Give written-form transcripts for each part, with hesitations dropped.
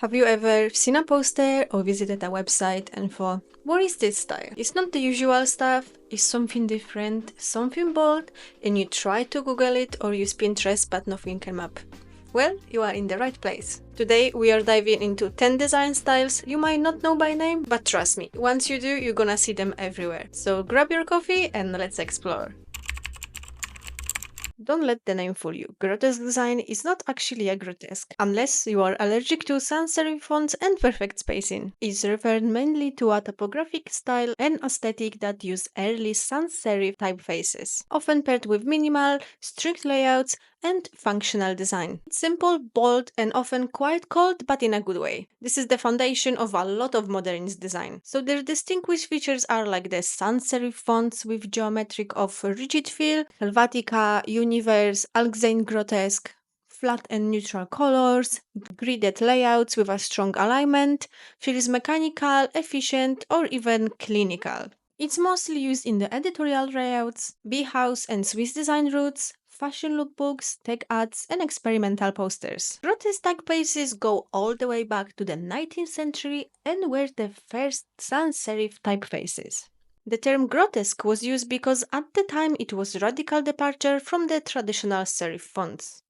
Have you ever seen a poster or visited a website and thought, what is this style? It's not the usual stuff, it's something different, something bold, and you try to Google it or use Pinterest but nothing came up. Well, you are in the right place. Today we are diving into 10 design styles you might not know by name, but trust me, once you do, you're gonna see them everywhere. So grab your coffee and let's explore. Don't let the name fool you. Grotesk Design is not actually a grotesque, unless you are allergic to sans serif fonts and perfect spacing. It's referred mainly to a typographic style and aesthetic that use early sans serif typefaces, often paired with minimal, strict layouts and functional design. It's simple, bold, and often quite cold, but in a good way. This is the foundation of a lot of modernist design. So their distinguished features are like the sans serif fonts with geometric of rigid feel, Helvetica, Universe, Alexane Grotesque, flat and neutral colors, gridded layouts with a strong alignment, feels mechanical, efficient, or even clinical. It's mostly used in the editorial layouts, B-house and Swiss design routes, fashion lookbooks, tech ads, and experimental posters. Grotesque typefaces go all the way back to the 19th century and were the first sans serif typefaces. The term grotesque was used because at the time it was a radical departure from the traditional serif fonts.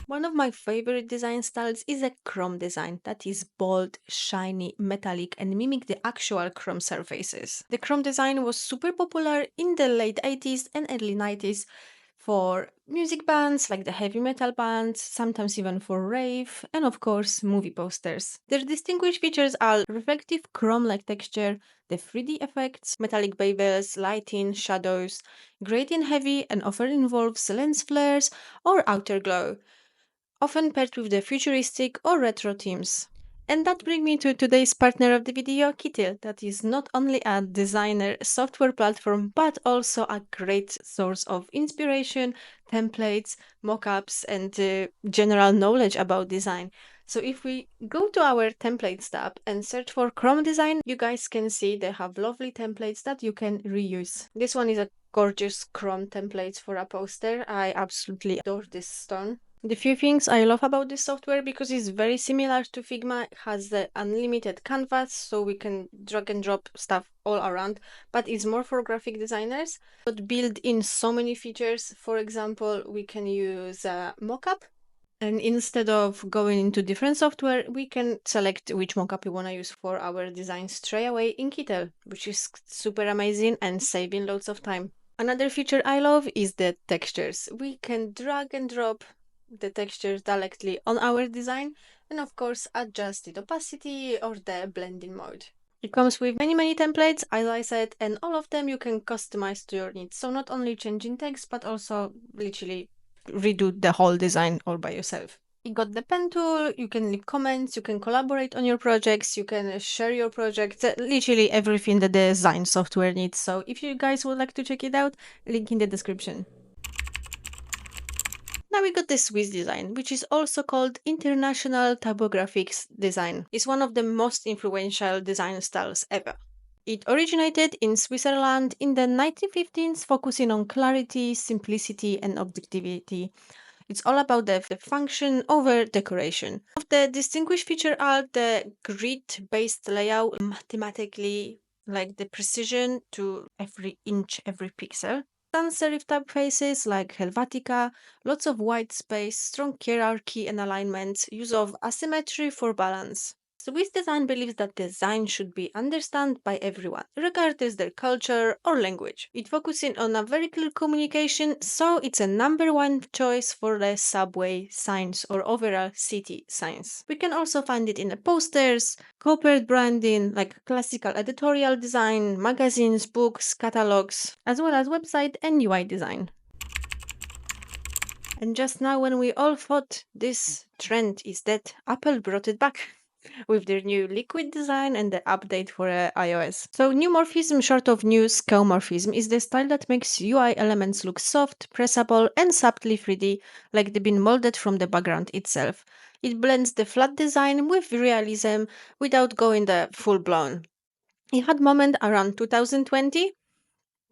One of my favorite design styles is a chrome design that is bold, shiny, metallic, and mimic the actual chrome surfaces. The chrome design was super popular in the late 80s and early 90s for music bands like the heavy metal bands, sometimes even for rave, and of course movie posters. Their distinguished features are reflective chrome-like texture, the 3D effects, metallic bevels, lighting, shadows, gradient heavy and often involves lens flares or outer glow, often paired with the futuristic or retro themes. And that brings me to today's partner of the video, Kittil, that is not only a designer software platform, but also a great source of inspiration, templates, mockups, and general knowledge about design. So if we go to our templates tab and search for Chrome design, you guys can see they have lovely templates that you can reuse. This one is a gorgeous Chrome template for a poster. I absolutely adore this stone. The few things I love about this software because it's very similar to Figma, it has the unlimited canvas so we can drag and drop stuff all around, but it's more for graphic designers. But build in so many features. For example, we can use a mockup, and instead of going into different software, we can select which mockup we want to use for our design straight away in Kittil, which is super amazing and saving loads of time. Another feature I love is the textures. We can drag and drop the textures directly on our design and of course adjust the opacity or the blending mode. It comes with many templates, as I said, and all of them you can customize to your needs. So not only changing text, but also literally redo the whole design all by yourself. You got the pen tool, you can leave comments, you can collaborate on your projects, you can share your projects, literally everything the design software needs. So if you guys would like to check it out, link in the description. Now we got the Swiss design, which is also called International Typographics Design. It's one of the most influential design styles ever. It originated in Switzerland in the 1950s, focusing on clarity, simplicity, and objectivity. It's all about the function over decoration. Of the distinguished feature are the grid-based layout, mathematically like the precision to every inch, every pixel. Sans serif typefaces like Helvetica, lots of white space, strong hierarchy and alignment, use of asymmetry for balance. Swiss design believes that design should be understood by everyone, regardless their culture or language. It focuses on a very clear communication, so it's a #1 choice for the subway signs or overall city signs. We can also find it in the posters, corporate branding like classical editorial design, magazines, books, catalogs, as well as website and UI design. And just now, when we all thought this trend is dead, Apple brought it back with their new liquid design and the update for iOS. So Neumorphism, short of new skeuomorphism, is the style that makes UI elements look soft, pressable, and subtly 3D, like they've been molded from the background itself. It blends the flat design with realism without going the full-blown. It had moment around 2020,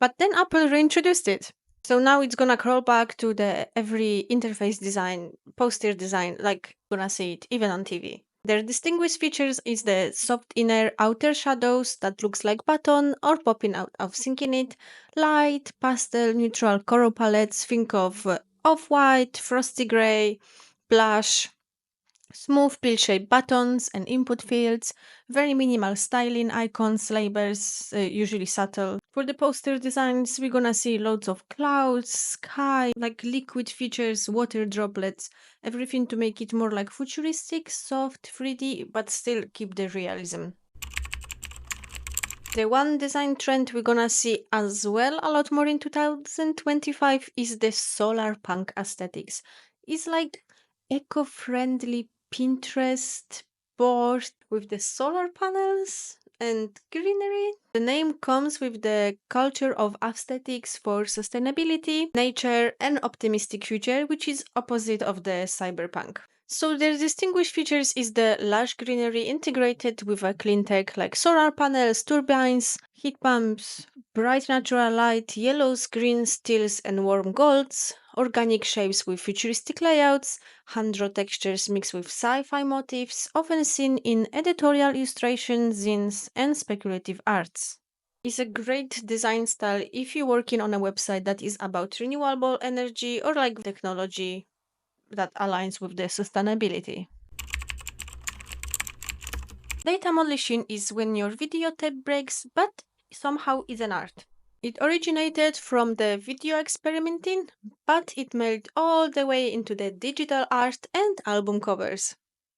but then Apple reintroduced it. So now it's gonna crawl back to the every interface design, poster design, like gonna see it even on TV. Their distinguished features is the soft inner outer shadows that looks like button or popping out of syncing it, light, pastel, neutral color palettes, think of off-white, frosty gray, blush, smooth pill-shaped buttons and input fields, very minimal styling icons, labels, usually subtle. For the poster designs, we're gonna see loads of clouds, sky, like liquid features, water droplets, everything to make it more like futuristic, soft, 3D, but still keep the realism. The one design trend we're gonna see as well a lot more in 2025 is the Solarpunk aesthetics. It's like eco-friendly Pinterest board with the solar panels and greenery. The name comes with the culture of aesthetics for sustainability, nature, and optimistic future, which is opposite of the cyberpunk. So their distinguished features is the lush greenery integrated with a clean tech like solar panels, turbines, heat pumps, bright natural light, yellows, greens, teals, and warm golds, organic shapes with futuristic layouts, hand-drawn textures mixed with sci-fi motifs, often seen in editorial illustrations, zines, and speculative arts. It's a great design style if you're working on a website that is about renewable energy or like technology that aligns with the sustainability. Datamoshing is when your videotape breaks, but somehow is an art. It originated from the video experimenting, but it made all the way into the digital art and album covers.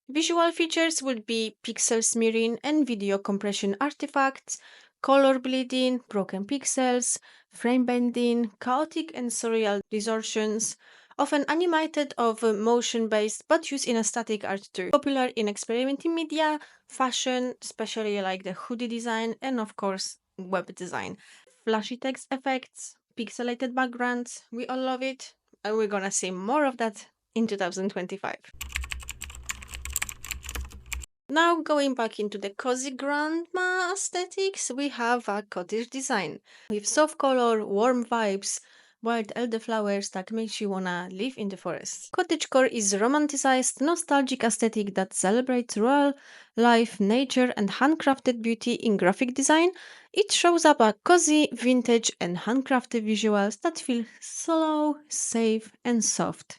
Visual features would be pixel smearing and video compression artifacts, color bleeding, broken pixels, frame bending, chaotic and surreal distortions, often animated of motion based but used in a static art too. Popular in experimental media, fashion, especially like the hoodie design, and of course, web design. Flashy text effects, pixelated backgrounds, we all love it, and we're gonna see more of that in 2025. Now going back into the cozy grandma aesthetics, we have a cottage design with soft color, warm vibes, wild elderflowers that makes you wanna live in the forest. Cottagecore is romanticized, nostalgic aesthetic that celebrates rural life, nature, and handcrafted beauty in graphic design. It shows up a cozy, vintage, and handcrafted visuals that feel slow, safe, and soft.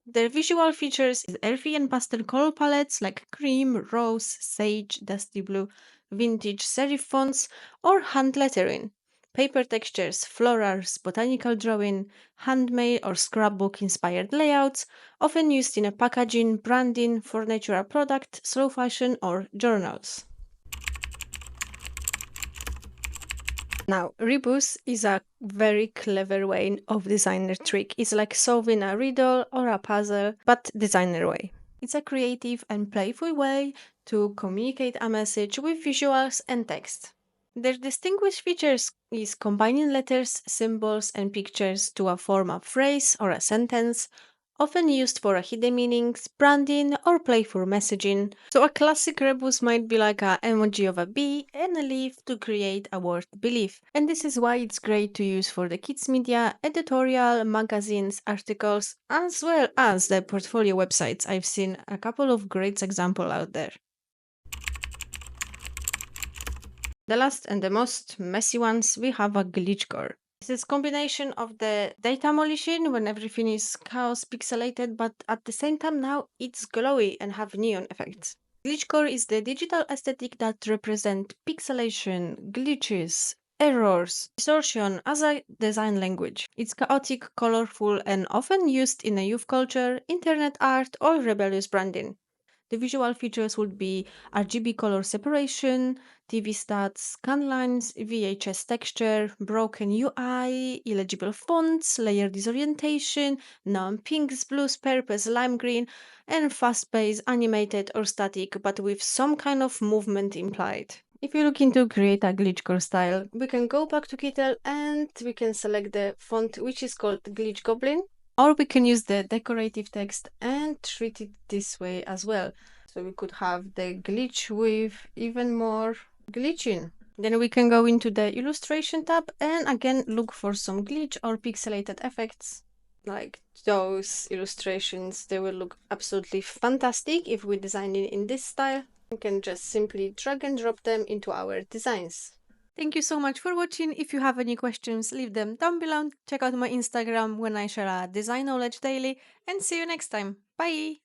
Their visual features is earthy and pastel color palettes like cream, rose, sage, dusty blue, vintage serif fonts, or hand lettering. Paper textures, florals, botanical drawing, handmade or scrapbook inspired layouts, often used in a packaging, branding, for natural product, slow fashion, or journals. Now, Rebus is a very clever way of designer trick. It's like solving a riddle or a puzzle, but designer way. It's a creative and playful way to communicate a message with visuals and text. Their distinguished features is combining letters, symbols, and pictures to form a phrase or a sentence, often used for a hidden meanings, branding, or playful messaging. So a classic rebus might be like an emoji of a bee and a leaf to create a word belief. And this is why it's great to use for the kids media, editorial, magazines, articles, as well as the portfolio websites. I've seen a couple of great examples out there. The last and the most messy ones, we have a glitchcore. This is combination of the Datamoshing when everything is chaos pixelated, but at the same time now it's glowy and have neon effects. Glitchcore is the digital aesthetic that represent pixelation, glitches, errors, distortion as a design language. It's chaotic, colorful, and often used in a youth culture, internet art, or rebellious branding. The visual features would be RGB color separation, TV stats, scan lines, VHS texture, broken UI, illegible fonts, layer disorientation, neon pinks, blues, purples, lime green, and fast-paced, animated or static, but with some kind of movement implied. If you're looking to create a glitchcore style, we can go back to Kittle and we can select the font which is called Glitch Goblin. Or we can use the decorative text and treat it this way as well. So we could have the glitch with even more glitching. Then we can go into the illustration tab and again look for some glitch or pixelated effects. Like those illustrations, they will look absolutely fantastic if we design it in this style. We can just simply drag and drop them into our designs. Thank you so much for watching. If you have any questions, leave them down below. Check out my Instagram when I share a design knowledge daily, and see you next time. Bye!